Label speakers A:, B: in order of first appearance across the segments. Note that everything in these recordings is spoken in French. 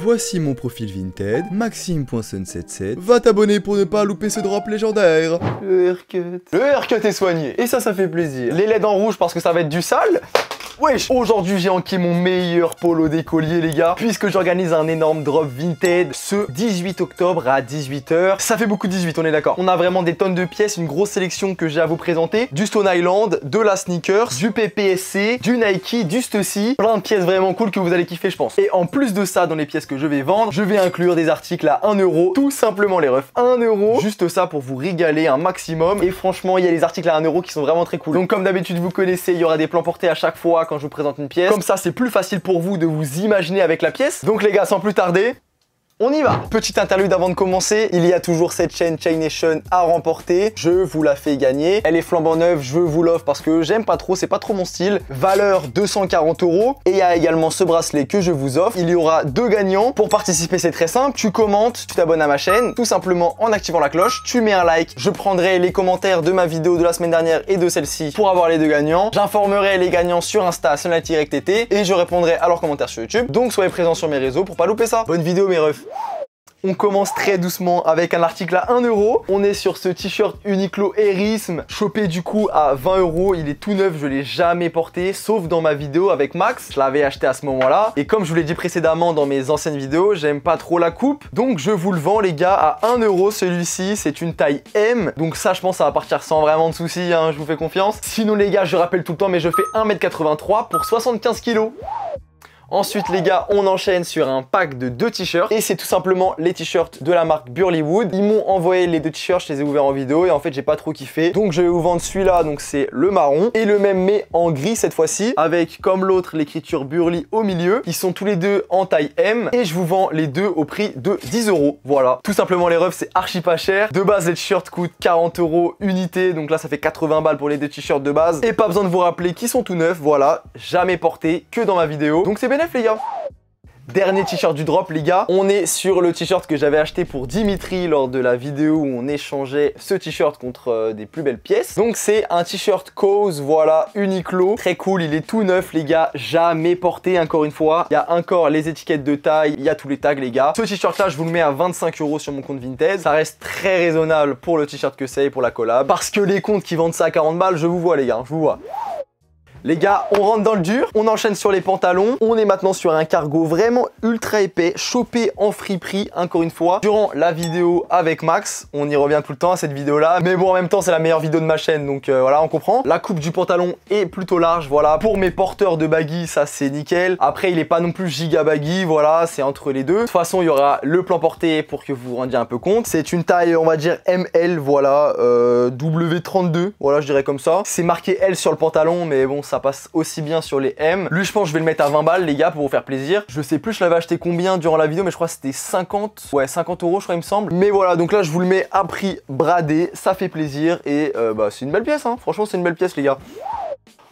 A: Voici mon profil Vinted, maxime.sun77. Va t'abonner pour ne pas louper ce drop légendaire.
B: Le haircut est soigné, et ça fait plaisir. Les LED en rouge parce que ça va être du sale. Wesh, aujourd'hui j'ai enquillé mon meilleur polo d'écolier les gars, puisque j'organise un énorme drop Vinted ce 18 octobre à 18 h. Ça fait beaucoup de 18, on est d'accord. On a vraiment des tonnes de pièces, une grosse sélection que j'ai à vous présenter. Du Stone Island, de la sneakers, du PPSC, du Nike, du Stussy. Plein de pièces vraiment cool que vous allez kiffer je pense. Et en plus de ça, dans les pièces que je vais vendre, je vais inclure des articles à 1 €. Tout simplement les refs, 1 €. Juste ça pour vous régaler un maximum. Et franchement, il y a les articles à 1 € qui sont vraiment très cool. Donc comme d'habitude vous connaissez, il y aura des plans portés à chaque fois quand je vous présente une pièce. Comme ça, c'est plus facile pour vous de vous imaginer avec la pièce. Donc les gars, sans plus tarder, on y va. Petite interlude avant de commencer, il y a toujours cette chaîne Chain Nation à remporter. Je vous la fais gagner. Elle est flambant neuve, je vous l'offre parce que j'aime pas trop, c'est pas trop mon style. Valeur 240 €. Et il y a également ce bracelet que je vous offre. Il y aura 2 gagnants. Pour participer, c'est très simple. Tu commentes, tu t'abonnes à ma chaîne, tout simplement en activant la cloche. Tu mets un like. Je prendrai les commentaires de ma vidéo de la semaine dernière et de celle-ci pour avoir les 2 gagnants. J'informerai les gagnants sur Insta, Sunlight-TT, et je répondrai à leurs commentaires sur YouTube. Donc soyez présents sur mes réseaux pour pas louper ça. Bonne vidéo mes refs. On commence très doucement avec un article à 1 €. On est sur ce t-shirt Uniqlo Airism, chopé du coup à 20 €. Il est tout neuf, je l'ai jamais porté, sauf dans ma vidéo avec Max. Je l'avais acheté à ce moment-là. Et comme je vous l'ai dit précédemment dans mes anciennes vidéos, j'aime pas trop la coupe. Donc je vous le vends les gars à 1 € celui-ci. C'est une taille M. Donc ça, je pense, ça va partir sans vraiment de soucis, hein, je vous fais confiance. Sinon les gars, je rappelle tout le temps, mais je fais 1,83 m pour 75 kg. Ensuite les gars, on enchaîne sur un pack de 2 t-shirts et c'est tout simplement les t-shirts de la marque Burlywood. Ils m'ont envoyé les 2 t-shirts, je les ai ouverts en vidéo et en fait j'ai pas trop kiffé. Donc je vais vous vendre celui-là, donc c'est le marron et le même mais en gris cette fois-ci avec comme l'autre l'écriture Burly au milieu. Ils sont tous les deux en taille M et je vous vends les deux au prix de 10 €. Voilà, tout simplement les refs, c'est archi pas cher. De base les t-shirts coûtent 40 € unité, donc là ça fait 80 balles pour les 2 t-shirts de base. Et pas besoin de vous rappeler qu'ils sont tout neufs, voilà, jamais portés que dans ma vidéo. Donc c'est bénéf les gars. Dernier t-shirt du drop les gars, on est sur le t-shirt que j'avais acheté pour Dimitri lors de la vidéo où on échangeait ce t-shirt contre des plus belles pièces. Donc c'est un t-shirt Cause, voilà, Uniqlo, très cool, il est tout neuf les gars, jamais porté encore une fois. Il y a encore les étiquettes de taille, il y a tous les tags les gars. Ce t-shirt là je vous le mets à 25 € sur mon compte Vinted. Ça reste très raisonnable pour le t-shirt que c'est et pour la collab. Parce que les comptes qui vendent ça à 40 balles, je vous vois les gars, je vous vois. Les gars, on rentre dans le dur, on enchaîne sur les pantalons. On est maintenant sur un cargo vraiment ultra épais, chopé en friperie, encore une fois. Durant la vidéo avec Max, on y revient tout le temps à cette vidéo-là. Mais bon, en même temps, c'est la meilleure vidéo de ma chaîne, donc voilà, on comprend. La coupe du pantalon est plutôt large, voilà. Pour mes porteurs de baggy, ça c'est nickel. Après, il est pas non plus giga baggy, voilà, c'est entre les deux. De toute façon, il y aura le plan porté pour que vous vous rendiez un peu compte. C'est une taille, on va dire, ML, voilà, W32, voilà, je dirais comme ça. C'est marqué L sur le pantalon, mais bon, ça passe aussi bien sur les M. Lui je pense que je vais le mettre à 20 balles les gars pour vous faire plaisir. Je sais plus je l'avais acheté combien durant la vidéo mais je crois que c'était 50. Ouais 50 € je crois il me semble. Mais voilà donc là je vous le mets à prix bradé. Ça fait plaisir et bah c'est une belle pièce hein. Franchement c'est une belle pièce les gars.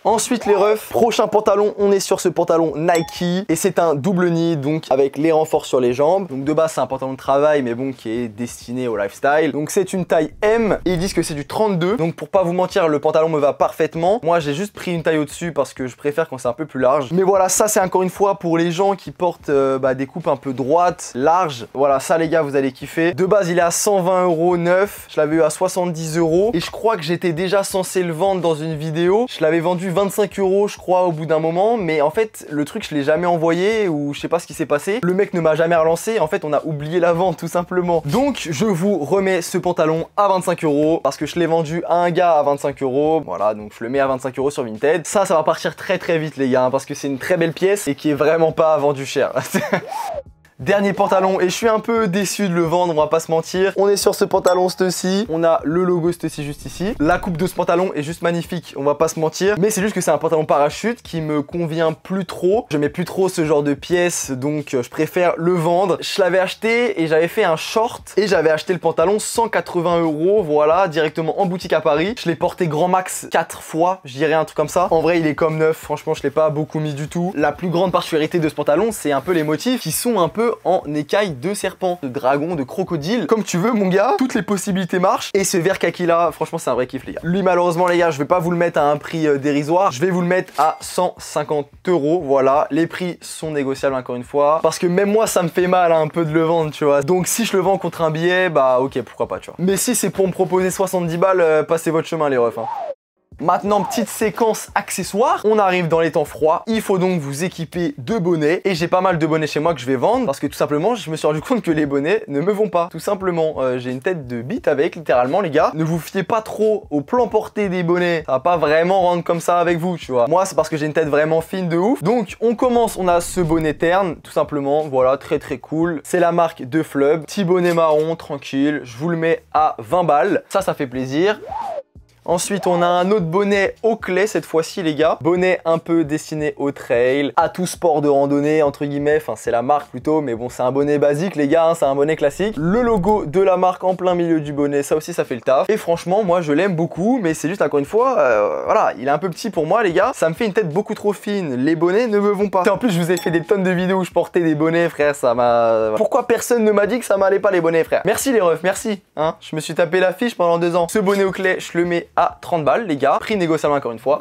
B: Ensuite les refs, prochain pantalon, on est sur ce pantalon Nike et c'est un double knee donc avec les renforts sur les jambes. Donc de base c'est un pantalon de travail mais bon qui est destiné au lifestyle. Donc c'est une taille M et ils disent que c'est du 32. Donc pour pas vous mentir le pantalon me va parfaitement. Moi j'ai juste pris une taille au-dessus parce que je préfère quand c'est un peu plus large. Mais voilà ça c'est encore une fois pour les gens qui portent des coupes un peu droites, larges. Voilà ça les gars vous allez kiffer. De base il est à 120 € neuf. Je l'avais eu à 70 € et je crois que j'étais déjà censé le vendre dans une vidéo. Je l'avais vendu 25 € je crois au bout d'un moment mais en fait le truc je l'ai jamais envoyé ou je sais pas ce qui s'est passé. Le mec ne m'a jamais relancé, en fait on a oublié la vente tout simplement. Donc je vous remets ce pantalon à 25 € parce que je l'ai vendu à un gars à 25 €. Voilà donc je le mets à 25 € sur Vinted. Ça va partir très très vite les gars hein, parce que c'est une très belle pièce et qui est vraiment pas vendue cher. Dernier pantalon et je suis un peu déçu de le vendre, on va pas se mentir. On est sur ce pantalon Stussy, on a le logo Stussy juste ici. La coupe de ce pantalon est juste magnifique, on va pas se mentir. Mais c'est juste que c'est un pantalon parachute qui me convient plus trop. Je mets plus trop ce genre de pièces donc je préfère le vendre. Je l'avais acheté et j'avais fait un short et j'avais acheté le pantalon 180 €, voilà, directement en boutique à Paris. Je l'ai porté grand max 4 fois, je dirais un truc comme ça. En vrai il est comme neuf, franchement je l'ai pas beaucoup mis du tout. La plus grande particularité de ce pantalon c'est un peu les motifs qui sont un peu veux en écaille de serpent, de dragon, de crocodile, comme tu veux mon gars, toutes les possibilités marchent. Et ce vert kaki là, franchement c'est un vrai kiff les gars. Lui malheureusement les gars, je vais pas vous le mettre à un prix dérisoire, je vais vous le mettre à 150 €, voilà. Les prix sont négociables encore une fois, parce que même moi ça me fait mal un peu de le vendre, tu vois. Donc si je le vends contre un billet, bah ok, pourquoi pas, tu vois. Mais si c'est pour me proposer 70 balles, passez votre chemin les refs, hein. Maintenant, petite séquence accessoires, on arrive dans les temps froids, il faut donc vous équiper de bonnets, et j'ai pas mal de bonnets chez moi que je vais vendre, parce que tout simplement, je me suis rendu compte que les bonnets ne me vont pas, tout simplement, j'ai une tête de bite avec, littéralement les gars, ne vous fiez pas trop au plan porté des bonnets, ça va pas vraiment rendre comme ça avec vous, tu vois. Moi, c'est parce que j'ai une tête vraiment fine de ouf, donc on commence, on a ce bonnet terne, tout simplement, voilà, très très cool, c'est la marque de Flub, petit bonnet marron, tranquille, je vous le mets à 20 balles, ça fait plaisir. Ensuite, on a un autre bonnet au clé cette fois-ci, les gars. Bonnet un peu destiné au trail, à tout sport de randonnée, entre guillemets. Enfin, c'est la marque plutôt, mais bon, c'est un bonnet basique, les gars, hein, c'est un bonnet classique. Le logo de la marque en plein milieu du bonnet, ça aussi, ça fait le taf. Et franchement, moi, je l'aime beaucoup, mais c'est juste, encore une fois, voilà, il est un peu petit pour moi, les gars. Ça me fait une tête beaucoup trop fine. Les bonnets ne me vont pas. Et en plus, je vous ai fait des tonnes de vidéos où je portais des bonnets, frère, ça m'a... Pourquoi personne ne m'a dit que ça m'allait pas, les bonnets, frère? Merci, les refs, merci. Hein, je me suis tapé l'affiche pendant 2 ans. Ce bonnet au clé, je le mets à 30 balles les gars, prix négociable encore une fois.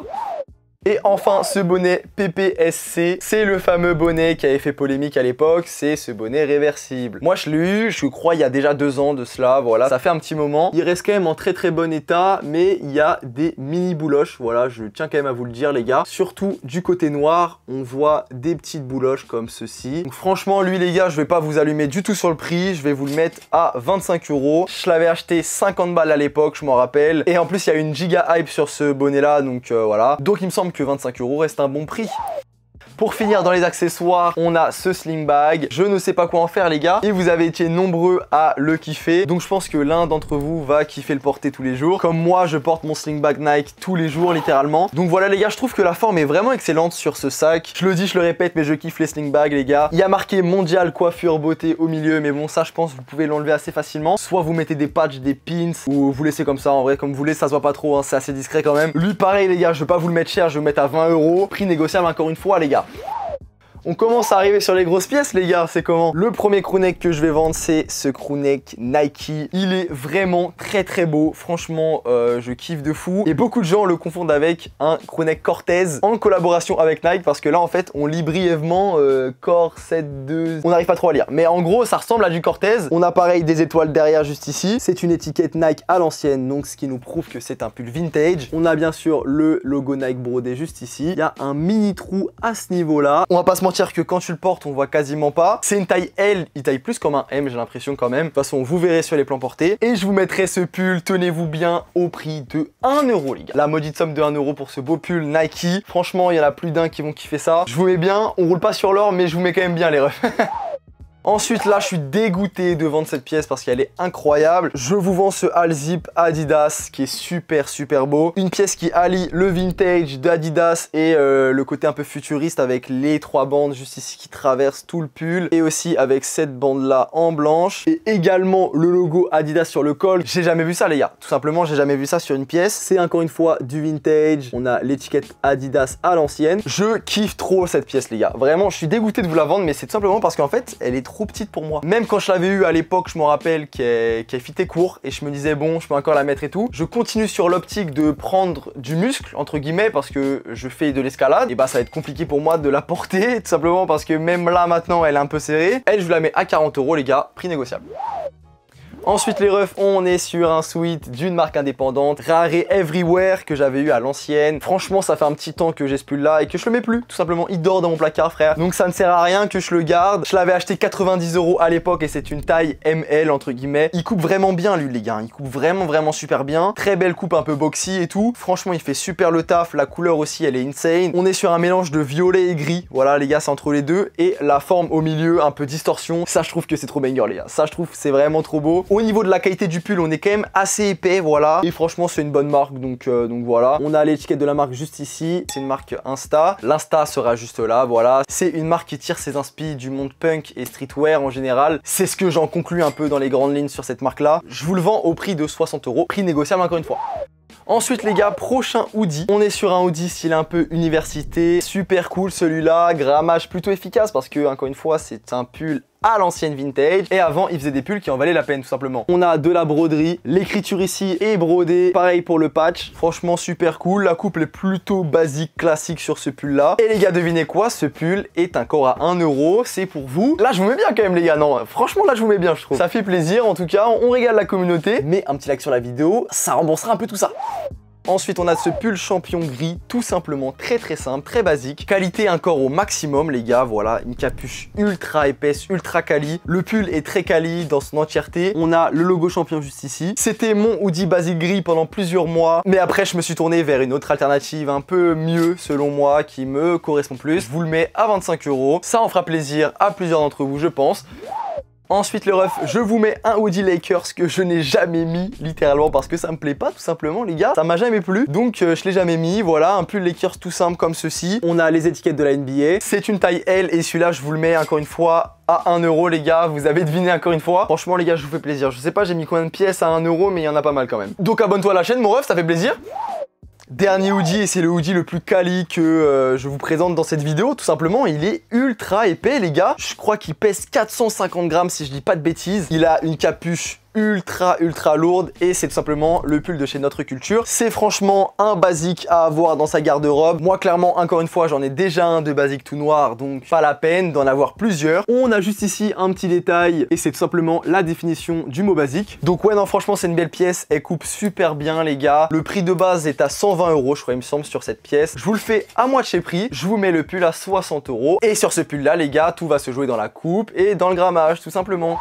B: Et enfin, ce bonnet PPSC, c'est le fameux bonnet qui avait fait polémique à l'époque, c'est ce bonnet réversible. Moi, je l'ai eu, je crois, il y a déjà 2 ans de cela, voilà, ça fait un petit moment. Il reste quand même en très très bon état, mais il y a des mini bouloches, voilà, je tiens quand même à vous le dire, les gars. Surtout du côté noir, on voit des petites bouloches comme ceci. Donc franchement, lui, les gars, je vais pas vous allumer du tout sur le prix, je vais vous le mettre à 25 €. Je l'avais acheté 50 balles à l'époque, je m'en rappelle. Et en plus, il y a une giga hype sur ce bonnet-là, donc voilà. Donc il me semble que 25 € reste un bon prix. Pour finir dans les accessoires, on a ce sling bag. Je ne sais pas quoi en faire les gars, et vous avez été nombreux à le kiffer. Donc je pense que l'un d'entre vous va kiffer le porter tous les jours. Comme moi, je porte mon sling bag Nike tous les jours littéralement. Donc voilà les gars, je trouve que la forme est vraiment excellente sur ce sac. Je le dis, je le répète, mais je kiffe les sling bags les gars. Il y a marqué mondial coiffure beauté au milieu, mais bon ça je pense que vous pouvez l'enlever assez facilement. Soit vous mettez des patchs, des pins, ou vous laissez comme ça en vrai, comme vous voulez, ça se voit pas trop, hein, c'est assez discret quand même. Lui pareil les gars, je vais pas vous le mettre cher, je vais le mettre à 20 €. Prix négociable encore une fois les gars. On commence à arriver sur les grosses pièces les gars, c'est comment? Le premier crewneck que je vais vendre, c'est ce crewneck Nike. Il est vraiment très très beau, franchement je kiffe de fou. Et beaucoup de gens le confondent avec un crewneck Cortez en collaboration avec Nike, parce que là en fait on lit brièvement Corset 2, on n'arrive pas trop à lire. Mais en gros ça ressemble à du Cortez. On a pareil des étoiles derrière juste ici. C'est une étiquette Nike à l'ancienne, donc ce qui nous prouve que c'est un pull vintage. On a bien sûr le logo Nike brodé juste ici. Il y a un mini trou à ce niveau là. On va pas se mentir que quand tu le portes on voit quasiment pas. C'est une taille L, il taille plus comme un M j'ai l'impression quand même. De toute façon vous verrez sur les plans portés. Et je vous mettrai ce pull, tenez-vous bien, au prix de 1 € les gars. La maudite somme de 1 € pour ce beau pull Nike. Franchement il y en a plus d'un qui vont kiffer ça. Je vous mets bien, on roule pas sur l'or mais je vous mets quand même bien les refs. Ensuite là je suis dégoûté de vendre cette pièce parce qu'elle est incroyable. Je vous vends ce All Zip Adidas qui est super beau. Une pièce qui allie le vintage d'Adidas et le côté un peu futuriste avec les 3 bandes juste ici qui traversent tout le pull. Et aussi avec cette bande là en blanche. Et également le logo Adidas sur le col. J'ai jamais vu ça les gars. Tout simplement j'ai jamais vu ça sur une pièce. C'est encore une fois du vintage. On a l'étiquette Adidas à l'ancienne. Je kiffe trop cette pièce les gars. Vraiment je suis dégoûté de vous la vendre, mais c'est tout simplement parce qu'en fait elle est trop petite pour moi. Même quand je l'avais eu à l'époque, je me rappelle qu'elle fitait court et je me disais bon, je peux encore la mettre et tout. Je continue sur l'optique de prendre du muscle entre guillemets parce que je fais de l'escalade et bah ça va être compliqué pour moi de la porter tout simplement parce que même là maintenant elle est un peu serrée. Elle je vous la mets à 40 € les gars, prix négociable. Ensuite les refs, on est sur un sweat d'une marque indépendante, Rare Everywhere, que j'avais eu à l'ancienne. Franchement ça fait un petit temps que j'ai ce pull là et que je le mets plus, tout simplement il dort dans mon placard frère. Donc ça ne sert à rien que je le garde. Je l'avais acheté 90 € à l'époque et c'est une taille ML entre guillemets. Il coupe vraiment bien lui les gars, il coupe vraiment super bien. Très belle coupe un peu boxy et tout. Franchement il fait super le taf, la couleur aussi elle est insane. On est sur un mélange de violet et gris, voilà les gars c'est entre les deux. Et la forme au milieu, un peu distorsion, ça je trouve que c'est trop banger les gars. Ça je trouve que c'est vraiment trop beau. Au niveau de la qualité du pull, on est quand même assez épais, voilà. Et franchement, c'est une bonne marque, donc voilà. On a l'étiquette de la marque juste ici. C'est une marque Insta. L'Insta sera juste là, voilà. C'est une marque qui tire ses inspi du monde punk et streetwear en général. C'est ce que j'en conclus un peu dans les grandes lignes sur cette marque-là. Je vous le vends au prix de 60 €. Prix négociable encore une fois. Ensuite les gars, prochain hoodie. On est sur un hoodie style un peu université. Super cool celui-là. Grammage plutôt efficace parce que, encore une fois, c'est un pull à l'ancienne vintage. Et avant, ils faisaient des pulls qui en valaient la peine tout simplement. On a de la broderie, l'écriture ici est brodée, pareil pour le patch. Franchement super cool, la coupe est plutôt basique, classique sur ce pull là. Et les gars, devinez quoi, ce pull est encore à 1 €, c'est pour vous. Là je vous mets bien quand même les gars, non franchement là je vous mets bien je trouve. Ça fait plaisir en tout cas, on régale la communauté. Mais un petit like sur la vidéo, ça remboursera un peu tout ça. Ensuite, on a ce pull champion gris, tout simplement très simple, très basique. Qualité encore au maximum, les gars, voilà, une capuche ultra épaisse, ultra quali. Le pull est très quali dans son entièreté. On a le logo champion juste ici. C'était mon hoodie basique gris pendant plusieurs mois, mais après, je me suis tourné vers une autre alternative un peu mieux, selon moi, qui me correspond plus. Je vous le mets à 25 €. Ça en fera plaisir à plusieurs d'entre vous, je pense. Ensuite le ref, je vous mets un hoodie Lakers que je n'ai jamais mis, littéralement parce que ça me plaît pas tout simplement les gars, ça m'a jamais plu, donc je l'ai jamais mis, voilà, un pull Lakers tout simple comme ceci. On a les étiquettes de la NBA, c'est une taille L et celui-là je vous le mets encore une fois à 1 € les gars, vous avez deviné encore une fois. Franchement les gars, je vous fais plaisir, je sais pas j'ai mis combien de pièces à 1 € mais il y en a pas mal quand même. Donc abonne-toi à la chaîne mon ref, ça fait plaisir. Dernier hoodie, et c'est le hoodie le plus quali que je vous présente dans cette vidéo, tout simplement, il est ultra épais les gars. Je crois qu'il pèse 450 grammes si je dis pas de bêtises. Il a une capuche ultra lourde et c'est tout simplement le pull de chez Notre Culture. C'est franchement un basique à avoir dans sa garde-robe. Moi clairement encore une fois j'en ai déjà un de basique tout noir, donc pas la peine d'en avoir plusieurs. On a juste ici un petit détail et c'est tout simplement la définition du mot basique. Donc ouais non franchement c'est une belle pièce, elle coupe super bien les gars. Le prix de base est à 120 € je crois il me semble sur cette pièce. Je vous le fais à moitié prix, je vous mets le pull à 60 € et sur ce pull là les gars tout va se jouer dans la coupe et dans le grammage tout simplement.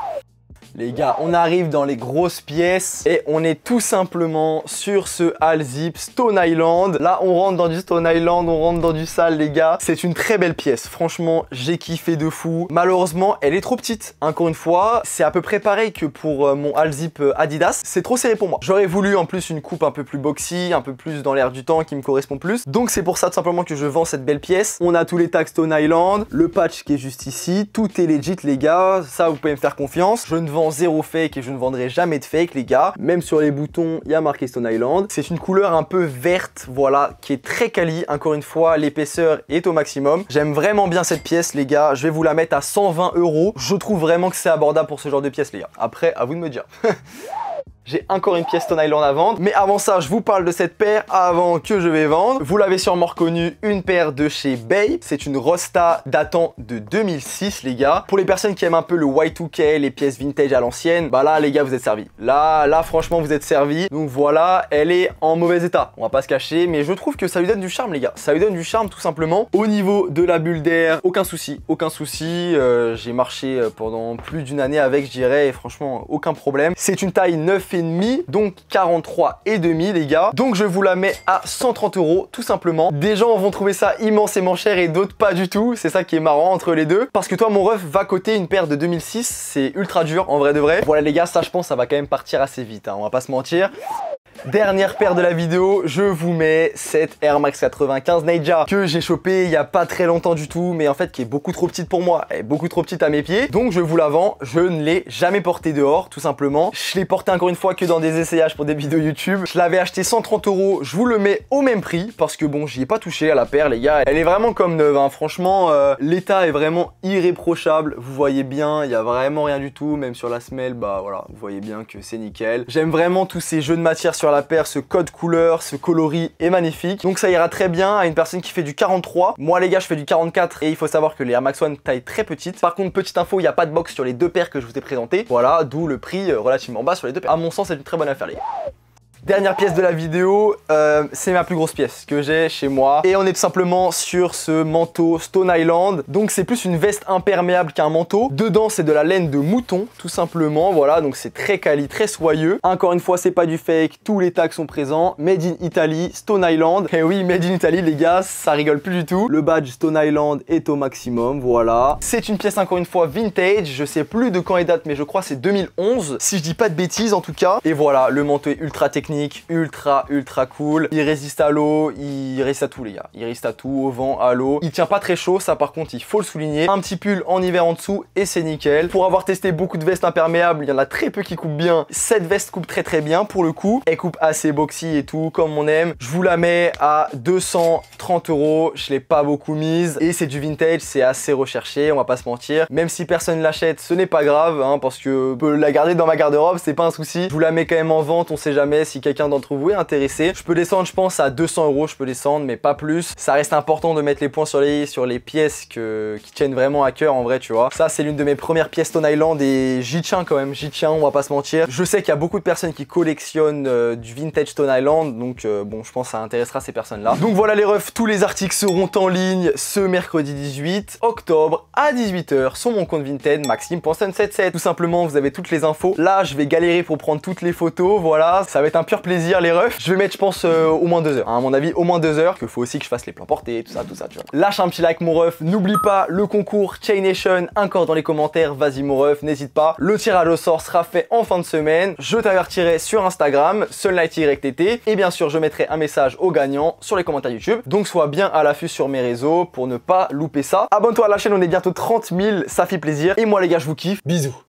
B: Les gars, on arrive dans les grosses pièces et on est tout simplement sur ce All Zip Stone Island. Là, on rentre dans du Stone Island, on rentre dans du sale, les gars. C'est une très belle pièce. Franchement, j'ai kiffé de fou. Malheureusement, elle est trop petite. Encore une fois, c'est à peu près pareil que pour mon All Zip Adidas. C'est trop serré pour moi. J'aurais voulu en plus une coupe un peu plus boxy, un peu plus dans l'air du temps qui me correspond plus. Donc c'est pour ça tout simplement que je vends cette belle pièce. On a tous les tags Stone Island, le patch qui est juste ici. Tout est legit, les gars. Ça, vous pouvez me faire confiance. Je ne vends zéro fake et je ne vendrai jamais de fake les gars. Même sur les boutons il y a marqué Stone Island. C'est une couleur un peu verte, voilà, qui est très quali. Encore une fois l'épaisseur est au maximum. J'aime vraiment bien cette pièce les gars. Je vais vous la mettre à 120 €. Je trouve vraiment que c'est abordable pour ce genre de pièce les gars. Après à vous de me dire. J'ai encore une pièce Stone Island à vendre. Mais avant ça, je vous parle de cette paire avant que je vais vendre. Vous l'avez sûrement reconnu, une paire de chez Bape. C'est une Rosta datant de 2006, les gars. Pour les personnes qui aiment un peu le Y2K, les pièces vintage à l'ancienne, bah là, les gars, vous êtes servis. Là, franchement, vous êtes servis. Donc voilà, elle est en mauvais état. On va pas se cacher, mais je trouve que ça lui donne du charme, les gars. Ça lui donne du charme, tout simplement. Au niveau de la bulle d'air, aucun souci. Aucun souci. J'ai marché pendant plus d'une année avec, je dirais, et franchement, aucun problème. C'est une taille 9,5, donc 43,5 les gars. Donc je vous la mets à 130 € tout simplement. Des gens vont trouver ça immensément cher et d'autres pas du tout. C'est ça qui est marrant entre les deux. Parce que toi mon ref va coter une paire de 2006. C'est ultra dur en vrai de vrai. Voilà les gars, ça je pense ça va quand même partir assez vite, hein, on va pas se mentir. Dernière paire de la vidéo, je vous mets cette Air Max 95 Ninja que j'ai chopé il y a pas très longtemps du tout, mais en fait qui est beaucoup trop petite pour moi, elle est beaucoup trop petite à mes pieds, donc je vous la vends. Je ne l'ai jamais portée dehors tout simplement. Je l'ai portée encore une fois que dans des essayages pour des vidéos YouTube. Je l'avais acheté 130 €, je vous le mets au même prix parce que bon j'y ai pas touché à la paire les gars. Elle est vraiment comme neuve, hein. Franchement l'état est vraiment irréprochable. Vous voyez bien, il y a vraiment rien du tout, même sur la semelle, bah voilà, vous voyez bien que c'est nickel. J'aime vraiment tous ces jeux de matière sur la paire, ce code couleur, ce coloris est magnifique. Donc ça ira très bien à une personne qui fait du 43. Moi les gars je fais du 44 et il faut savoir que les Air Max One taille très petite. Par contre petite info, il n'y a pas de box sur les deux paires que je vous ai présentées. Voilà, d'où le prix relativement bas sur les deux paires. À mon sens c'est une très bonne affaire les gars. Dernière pièce de la vidéo, c'est ma plus grosse pièce que j'ai chez moi. Et on est tout simplement sur ce manteau Stone Island. Donc c'est plus une veste imperméable qu'un manteau. Dedans c'est de la laine de mouton, tout simplement. Voilà, donc c'est très quali, très soyeux. Encore une fois, c'est pas du fake, tous les tags sont présents. Made in Italy, Stone Island. Et oui, Made in Italy les gars, ça rigole plus du tout. Le badge Stone Island est au maximum, voilà. C'est une pièce encore une fois vintage. Je sais plus de quand elle date, mais je crois c'est 2011. Si je dis pas de bêtises en tout cas. Et voilà, le manteau est ultra technique. technique, ultra cool. Il résiste à l'eau, il résiste à tout les gars. Il résiste à tout, au vent, à l'eau. Il tient pas très chaud, ça par contre il faut le souligner. Un petit pull en hiver en dessous et c'est nickel. Pour avoir testé beaucoup de vestes imperméables, il y en a très peu qui coupent bien. Cette veste coupe très bien pour le coup. Elle coupe assez boxy et tout, comme on aime. Je vous la mets à 230 €. Je l'ai pas beaucoup mise. Et c'est du vintage, c'est assez recherché, on va pas se mentir. Même si personne l'achète, ce n'est pas grave, hein, parce que je peux la garder dans ma garde-robe, c'est pas un souci. Je vous la mets quand même en vente, on sait jamais si quelqu'un d'entre vous est intéressé. Je peux descendre, je pense, à 200 €, je peux descendre, mais pas plus. Ça reste important de mettre les points sur les pièces qui tiennent vraiment à cœur, en vrai, tu vois. Ça, c'est l'une de mes premières pièces Stone Island et j'y tiens quand même, j'y tiens, on va pas se mentir. Je sais qu'il y a beaucoup de personnes qui collectionnent du vintage Stone Island, donc bon, je pense que ça intéressera ces personnes-là. Donc voilà les refs, tous les articles seront en ligne ce mercredi 18 octobre à 18 h sur mon compte Vinted, maxime.sun77. Tout simplement, vous avez toutes les infos. Là, je vais galérer pour prendre toutes les photos, voilà. Ça va être un pur plaisir les refs. Je vais mettre, je pense, au moins 2 heures. Hein, à mon avis, au moins 2 heures. Qu'il faut aussi que je fasse les plans portés, tout ça, tu vois. Lâche un petit like mon ref. N'oublie pas le concours Chain Nation, encore dans les commentaires. Vas-y mon ref, n'hésite pas. Le tirage au sort sera fait en fin de semaine. Je t'avertirai sur Instagram, sunlight-tt. Et bien sûr, je mettrai un message au gagnant sur les commentaires YouTube. Donc sois bien à l'affût sur mes réseaux pour ne pas louper ça. Abonne-toi à la chaîne, on est bientôt 30 000, ça fait plaisir. Et moi les gars, je vous kiffe. Bisous.